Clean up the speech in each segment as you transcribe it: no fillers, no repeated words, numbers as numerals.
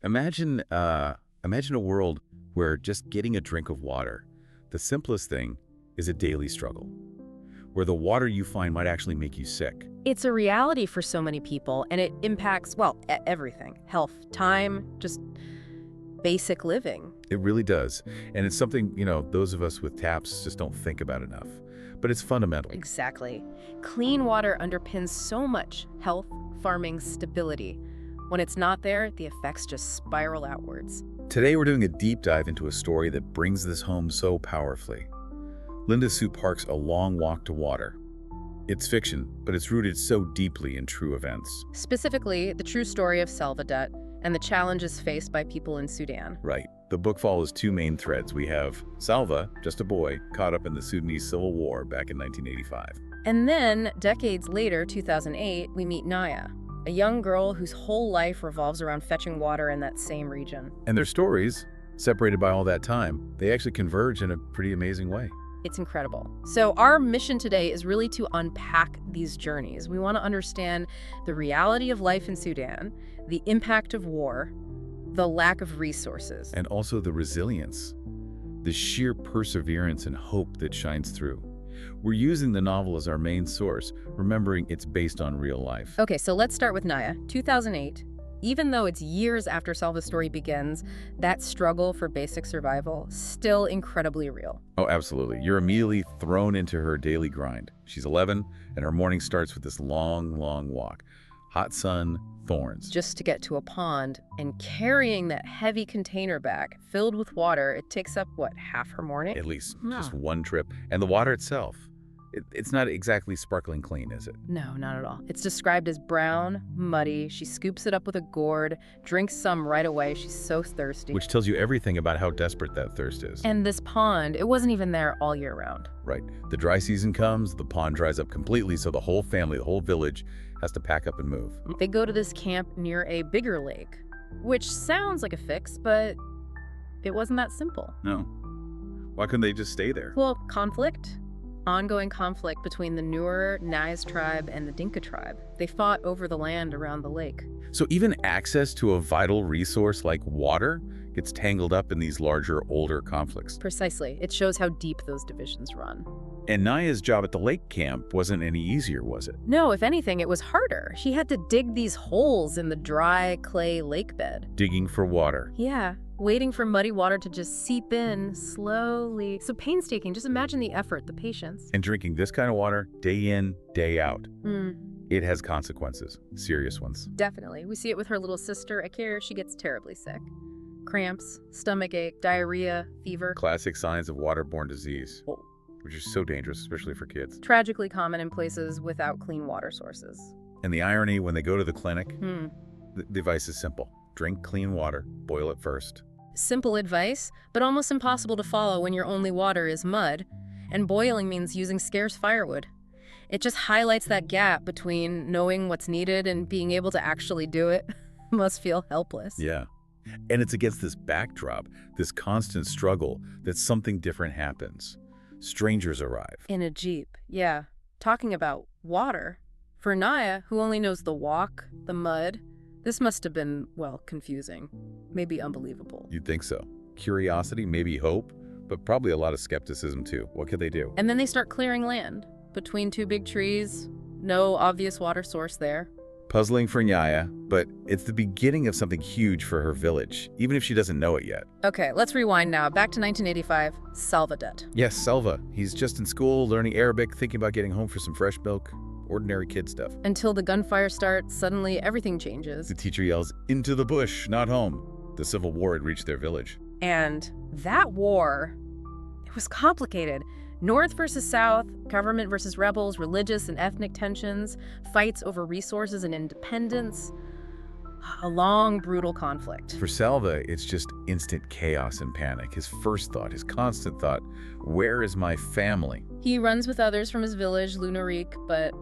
Imagine a world where just getting a drink of water, the simplest thing, is a daily struggle, where the water you find might actually make you sick. It's a reality for so many people, and it impacts, well, everything. Health, time, just basic living. It really does. And it's something, those of us with taps just don't think about enough. But it's fundamental. Exactly. Clean water underpins so much health, farming, stability. When it's not there, the effects just spiral outwards. Today we're doing a deep dive into a story that brings this home so powerfully. Linda Sue Park's A Long Walk to Water. It's fiction, but it's rooted so deeply in true events. Specifically, the true story of Salva Dut and the challenges faced by people in Sudan. Right. The book follows two main threads. We have Salva, just a boy, caught up in the Sudanese Civil War back in 1985. And then, decades later, 2008, we meet Nya, a young girl whose whole life revolves around fetching water in that same region. And their stories, separated by all that time, they actually converge in a pretty amazing way. It's incredible. So our mission today is really to unpack these journeys. We want to understand the reality of life in Sudan, the impact of war, the lack of resources. And also the resilience, the sheer perseverance and hope that shines through. We're using the novel as our main source, remembering it's based on real life. Okay, so let's start with Nya, 2008. Even though it's years after Salva's story begins, that struggle for basic survival still incredibly real. Oh, absolutely. You're immediately thrown into her daily grind. She's 11, and her morning starts with this long, long walk. Hot sun, thorns. Just to get to a pond, and carrying that heavy container bag filled with water, it takes up, what, half her morning? At least, just one trip. And the water itself, it's not exactly sparkling clean, is it? No, not at all. It's described as brown, muddy. She scoops it up with a gourd, drinks some right away. She's so thirsty. Which tells you everything about how desperate that thirst is. And this pond, it wasn't even there all year round. Right. The dry season comes, the pond dries up completely, so the whole family, the whole village, has to pack up and move. They go to this camp near a bigger lake, which sounds like a fix, but it wasn't that simple. No. Why couldn't they just stay there? Well, conflict. Ongoing conflict between the Nur Nais tribe and the Dinka tribe. They fought over the land around the lake. So even access to a vital resource like water gets tangled up in these larger, older conflicts. Precisely. It shows how deep those divisions run. And Nya's job at the lake camp wasn't any easier, was it? No, if anything, it was harder. She had to dig these holes in the dry clay lake bed. Digging for water. Yeah, waiting for muddy water to just seep in slowly. So painstaking. Just imagine the effort, the patience. And drinking this kind of water day in, day out. Mm. It has consequences, serious ones. Definitely. We see it with her little sister, Akira. She gets terribly sick. Cramps, stomach ache, diarrhea, fever. Classic signs of waterborne disease, Whoa. which is so dangerous, especially for kids. Tragically common in places without clean water sources. And the irony, when they go to the clinic, the advice is simple. Drink clean water, boil it first. Simple advice, but almost impossible to follow when your only water is mud, and boiling means using scarce firewood. It just highlights that gap between knowing what's needed and being able to actually do it. Must feel helpless. Yeah. And it's against this backdrop, this constant struggle, that something different happens. Strangers arrive. In a jeep, yeah. Talking about water. For Nya, who only knows the walk, the mud, this must have been, well, confusing. Maybe unbelievable. You'd think so. Curiosity, maybe hope, but probably a lot of skepticism too. What could they do? And then they start clearing land. Between two big trees, no obvious water source there. Puzzling for Nya, but it's the beginning of something huge for her village, even if she doesn't know it yet. Okay, let's rewind now. Back to 1985, Salva Dut. Yes, Salva. He's just in school, learning Arabic, thinking about getting home for some fresh milk. Ordinary kid stuff. Until the gunfire starts, suddenly everything changes. The teacher yells, "Into the bush, not home." The Civil War had reached their village. And that war, it was complicated. North versus South, government versus rebels, religious and ethnic tensions, fights over resources and independence. A long, brutal conflict. For Salva, it's just instant chaos and panic. His first thought, his constant thought, where is my family? He runs with others from his village, Lunarik, but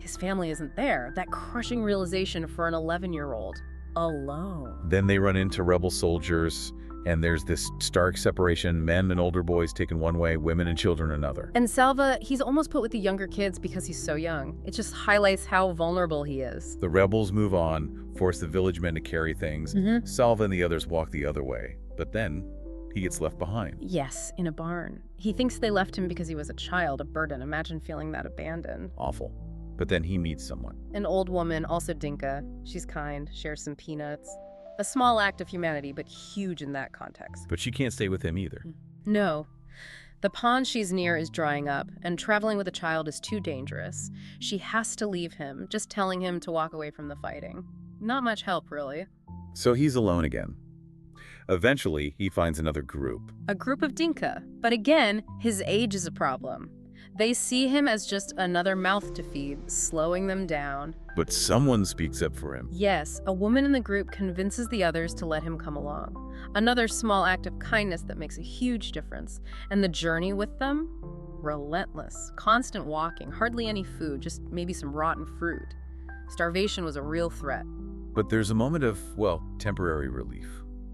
his family isn't there. That crushing realization for an 11-year-old. Alone. Then they run into rebel soldiers, And there's this stark separation, men and older boys taken one way, women and children another. And Salva, he's almost put with the younger kids because he's so young. It just highlights how vulnerable he is. The rebels move on, force the village men to carry things. Salva and the others walk the other way, but then he gets left behind. Yes, in a barn. He thinks they left him because he was a child, a burden. Imagine feeling that abandoned. Awful. But then he meets someone. An old woman, also Dinka. She's kind, shares some peanuts. A small act of humanity, but huge in that context. But she can't stay with him either. No. The pond she's near is drying up, and traveling with a child is too dangerous. She has to leave him, just telling him to walk away from the fighting. Not much help, really. So he's alone again. Eventually, he finds another group. A group of Dinka. But again, his age is a problem. They see him as just another mouth to feed, slowing them down. But someone speaks up for him. Yes, a woman in the group convinces the others to let him come along. Another small act of kindness that makes a huge difference. And the journey with them? Relentless. Constant walking, hardly any food, just maybe some rotten fruit. Starvation was a real threat. But there's a moment of, well, temporary relief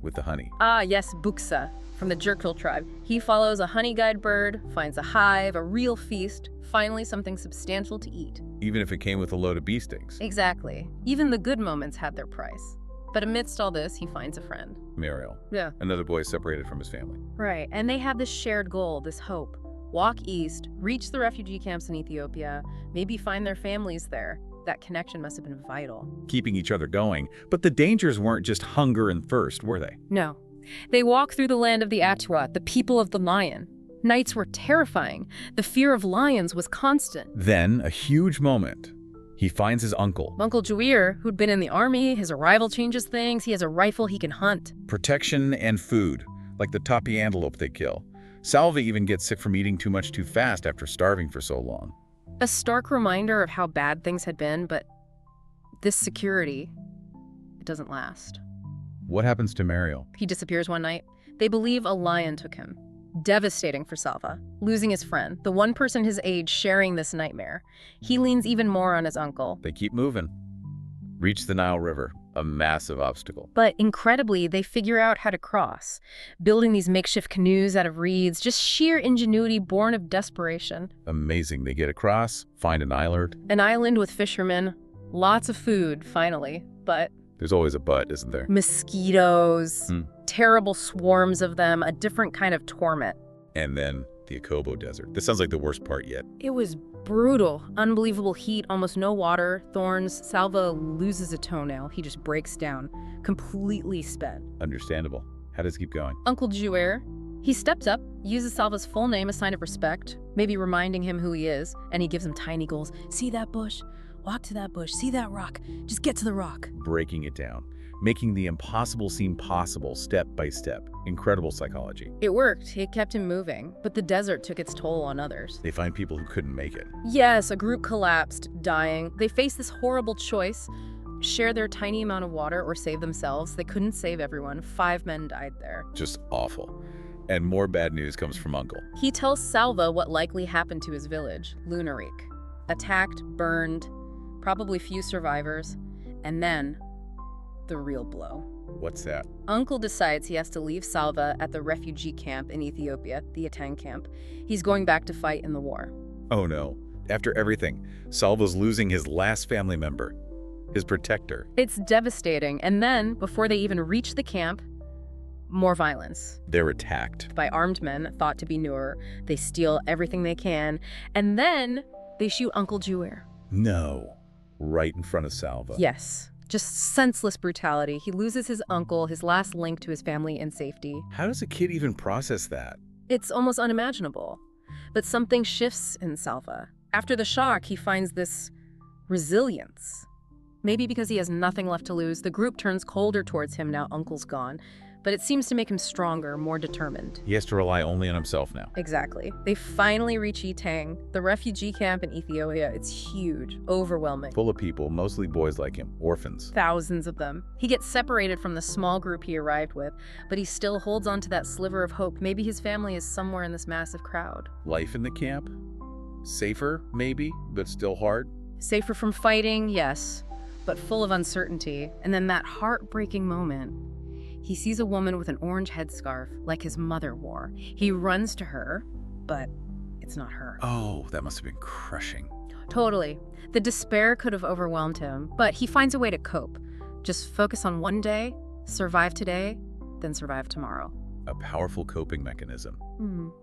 with the honey. Ah, yes, Buksa, from the Jerkil tribe. He follows a honey guide bird, finds a hive, a real feast, finally something substantial to eat. Even if it came with a load of bee stings. Exactly. Even the good moments had their price. But amidst all this, he finds a friend. Mariel. Yeah. Another boy separated from his family. Right, and they have this shared goal, this hope. Walk east, reach the refugee camps in Ethiopia, maybe find their families there. That connection must have been vital. Keeping each other going. But the dangers weren't just hunger and thirst, were they? No. They walk through the land of the Atwa, the people of the lion. Nights were terrifying. The fear of lions was constant. Then, a huge moment. He finds his uncle. Uncle Juir, who'd been in the army, his arrival changes things. He has a rifle he can hunt. Protection and food, like the tapi antelope they kill. Salva even gets sick from eating too much too fast after starving for so long. A stark reminder of how bad things had been, but this security, it doesn't last. What happens to Mariel? He disappears one night. They believe a lion took him. Devastating for Salva, losing his friend, the one person his age sharing this nightmare. He leans even more on his uncle. They keep moving. Reach the Nile River, a massive obstacle. But incredibly, they figure out how to cross, building these makeshift canoes out of reeds, just sheer ingenuity born of desperation. Amazing. They get across, find an island. An island with fishermen, lots of food, finally, but... There's always a but, isn't there? Mosquitoes, terrible swarms of them, a different kind of torment. And then the Akobo Desert. This sounds like the worst part yet. It was brutal. Unbelievable heat, almost no water, thorns. Salva loses a toenail. He just breaks down, completely spent. Understandable. How does it keep going? Uncle Juir, he steps up, uses Salva's full name, a sign of respect, maybe reminding him who he is, and he gives him tiny goals. See that bush? Walk to that bush. See that rock? Just get to the rock. Breaking it down. Making the impossible seem possible step by step. Incredible psychology. It worked. It kept him moving, but the desert took its toll on others. They find people who couldn't make it. Yes, a group collapsed, dying. They faced this horrible choice. Share their tiny amount of water or save themselves. They couldn't save everyone. 5 men died there. Just awful. And more bad news comes from Uncle. He tells Salva what likely happened to his village, Lunarik. Attacked, burned, probably few survivors, and then the real blow. What's that? Uncle decides he has to leave Salva at the refugee camp in Ethiopia, the Atang camp. He's going back to fight in the war. Oh no. After everything, Salva's losing his last family member, his protector. It's devastating, and then, before they even reach the camp, more violence. They're attacked. By armed men, thought to be Nur. They steal everything they can, and then they shoot Uncle Juir. No. Right in front of Salva. Yes. Just senseless brutality. He loses his uncle, his last link to his family and safety. How does a kid even process that? It's almost unimaginable. But something shifts in Salva. After the shock, he finds this resilience. Maybe because he has nothing left to lose, the group turns colder towards him now Uncle's gone. But it seems to make him stronger, more determined. He has to rely only on himself now. Exactly. They finally reach Etang, the refugee camp in Ethiopia. It's huge, overwhelming. Full of people, mostly boys like him, orphans. Thousands of them. He gets separated from the small group he arrived with, but he still holds on to that sliver of hope. Maybe his family is somewhere in this massive crowd. Life in the camp? Safer, maybe, but still hard? Safer from fighting, yes, but full of uncertainty. And then that heartbreaking moment. He sees a woman with an orange headscarf, like his mother wore. He runs to her, but it's not her. Oh, that must have been crushing. Totally. The despair could have overwhelmed him, but he finds a way to cope. Just focus on one day, survive today, then survive tomorrow. A powerful coping mechanism.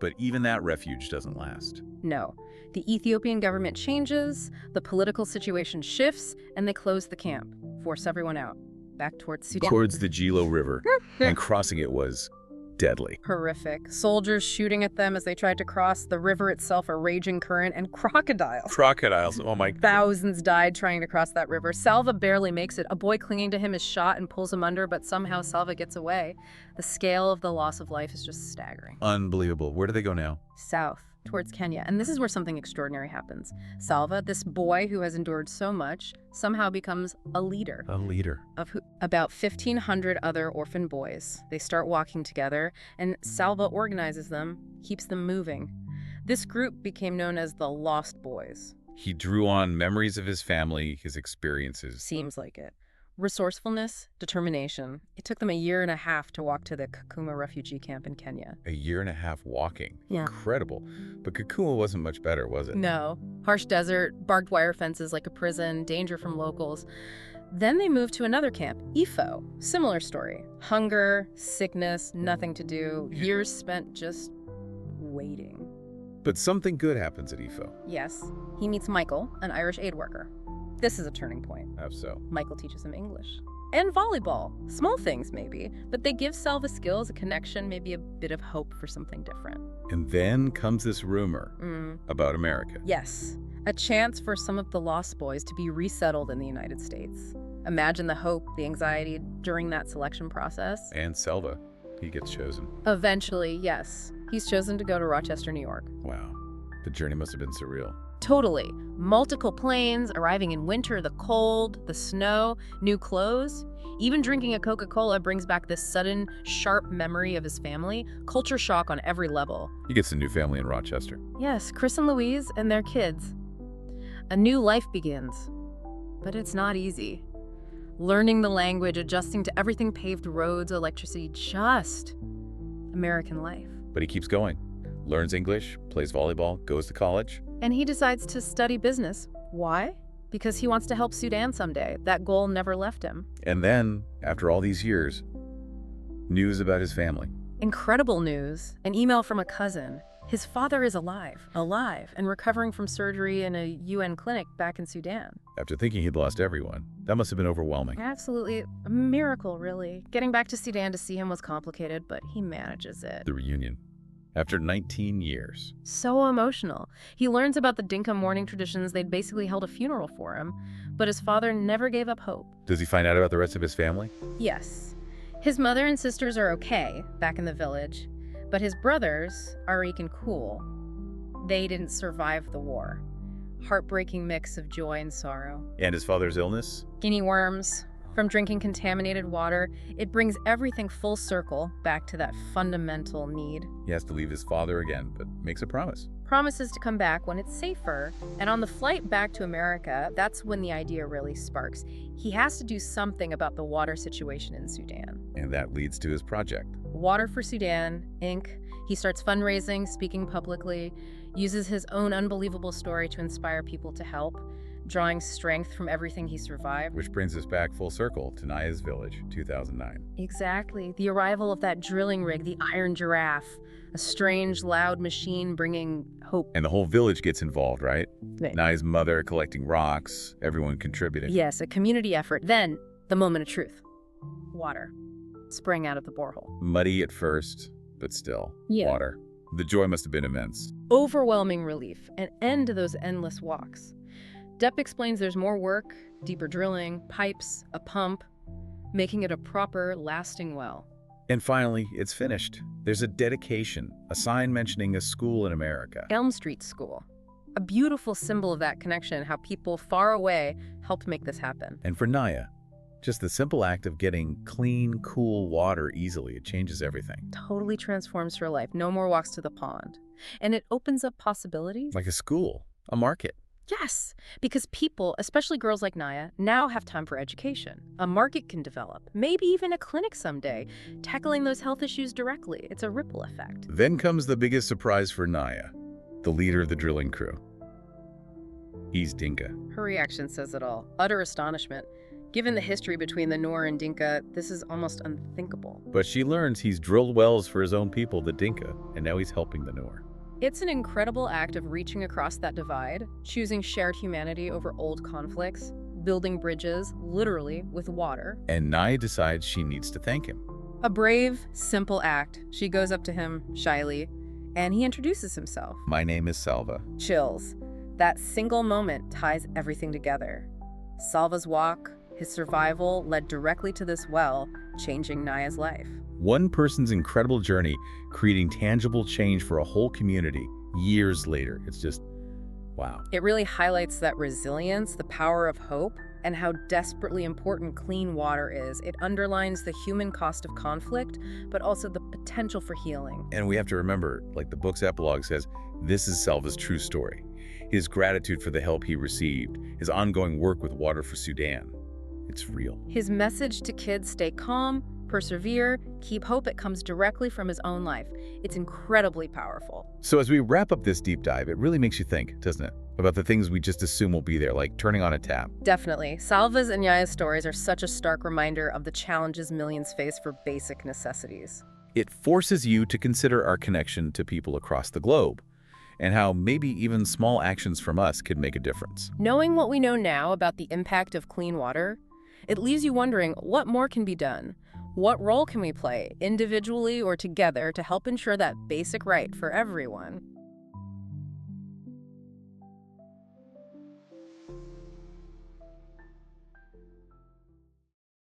But even that refuge doesn't last. No. The Ethiopian government changes, the political situation shifts, and they close the camp, force everyone out, back towards Sudan. Towards the Gilo River, and crossing it was deadly. Horrific. Soldiers shooting at them as they tried to cross, the river itself a raging current, and crocodiles. Crocodiles, oh my... Thousands died trying to cross that river. Salva barely makes it. A boy clinging to him is shot and pulls him under, but somehow Salva gets away. The scale of the loss of life is just staggering. Unbelievable. Where do they go now? South, towards Kenya. And this is where something extraordinary happens. Salva, this boy who has endured so much, somehow becomes a leader. A leader. Of about 1,500 other orphan boys. They start walking together, and Salva organizes them, keeps them moving. This group became known as the Lost Boys. He drew on memories of his family, his experiences. Seems like it. Resourcefulness, determination. It took them 1.5 years to walk to the Kakuma refugee camp in Kenya. 1.5 years walking. Yeah. Incredible. But Kakuma wasn't much better, was it? No. Harsh desert, barbed wire fences like a prison, danger from locals. Then they moved to another camp, Ifo. Similar story. Hunger, sickness, nothing to do, years spent just waiting. But something good happens at Ifo. Yes. He meets Michael, an Irish aid worker. This is a turning point. How so? Michael teaches him English. And volleyball. Small things, maybe. But they give Salva skills, a connection, maybe a bit of hope for something different. And then comes this rumor about America. Yes. A chance for some of the Lost Boys to be resettled in the United States. Imagine the hope, the anxiety during that selection process. And Salva, he gets chosen. Eventually, yes. He's chosen to go to Rochester, New York. Wow. The journey must have been surreal. Totally. Multiple planes, arriving in winter, the cold, the snow, new clothes. Even drinking a Coca-Cola brings back this sudden, sharp memory of his family. Culture shock on every level. He gets a new family in Rochester. Yes, Chris and Louise and their kids. A new life begins. But it's not easy. Learning the language, adjusting to everything, paved roads, electricity, just American life. But he keeps going. Learns English, plays volleyball, goes to college. And he decides to study business. Why? Because he wants to help Sudan someday. That goal never left him. And then, after all these years, news about his family. Incredible news. An email from a cousin. His father is alive, and recovering from surgery in a UN clinic back in Sudan. After thinking he'd lost everyone, that must have been overwhelming. Absolutely. A miracle, really. Getting back to Sudan to see him was complicated, but he manages it. The reunion. After 19 years. So emotional. He learns about the Dinka mourning traditions. They'd basically held a funeral for him, but his father never gave up hope. Does he find out about the rest of his family? Yes. His mother and sisters are okay back in the village, but his brothers, Arik and Cool, they didn't survive the war. Heartbreaking mix of joy and sorrow. And his father's illness? Guinea worms. From drinking contaminated water, it brings everything full circle back to that fundamental need. He has to leave his father again, but makes a promise. Promises to come back when it's safer. And on the flight back to America, that's when the idea really sparks. He has to do something about the water situation in Sudan. And that leads to his project. Water for Sudan, Inc. He starts fundraising, speaking publicly, uses his own unbelievable story to inspire people to help, drawing strength from everything he survived. Which brings us back full circle to Nya's village, 2009. Exactly. The arrival of that drilling rig, the Iron Giraffe, a strange, loud machine bringing hope. And the whole village gets involved, right? Right. Nya's mother collecting rocks, everyone contributing. Yes, a community effort. Then, the moment of truth. Water. Sprang out of the borehole. Muddy at first, but still, water. The joy must have been immense. Overwhelming relief, an end to those endless walks. Depp explains there's more work, deeper drilling, pipes, a pump, making it a proper, lasting well. And finally, it's finished. There's a dedication, a sign mentioning a school in America. Elm Street School. A beautiful symbol of that connection, how people far away helped make this happen. And for Nya, just the simple act of getting clean, cool water easily, it changes everything. Totally transforms her life. No more walks to the pond. And it opens up possibilities. Like a school, a market, Yes, because people, especially girls like Nya, now have time for education. A market can develop, maybe even a clinic someday, tackling those health issues directly. It's a ripple effect. Then comes the biggest surprise for Nya, the leader of the drilling crew. He's Dinka. Her reaction says it all. Utter astonishment. Given the history between the Noor and Dinka, this is almost unthinkable. But she learns he's drilled wells for his own people, the Dinka, and now he's helping the Noor. It's an incredible act of reaching across that divide, choosing shared humanity over old conflicts, building bridges, literally, with water. And Nya decides she needs to thank him. A brave, simple act. She goes up to him, shyly, and he introduces himself. My name is Salva. Chills. That single moment ties everything together. Salva's walk, his survival, led directly to this well, changing Nya's life. One person's incredible journey creating tangible change for a whole community years later. It's just, wow. It really highlights that resilience, the power of hope, and how desperately important clean water is. It underlines the human cost of conflict, but also the potential for healing. And we have to remember, like the book's epilogue says, this is Salva's true story. His gratitude for the help he received, his ongoing work with Water for Sudan. It's real. His message to kids: stay calm, persevere, keep hope. It comes directly from his own life. It's incredibly powerful. So as we wrap up this deep dive, it really makes you think, doesn't it? About the things we just assume will be there, like turning on a tap. Definitely. Salva's and Nya's stories are such a stark reminder of the challenges millions face for basic necessities. It forces you to consider our connection to people across the globe, and how maybe even small actions from us could make a difference. Knowing what we know now about the impact of clean water, it leaves you wondering what more can be done. What role can we play, individually or together, to help ensure that basic right for everyone?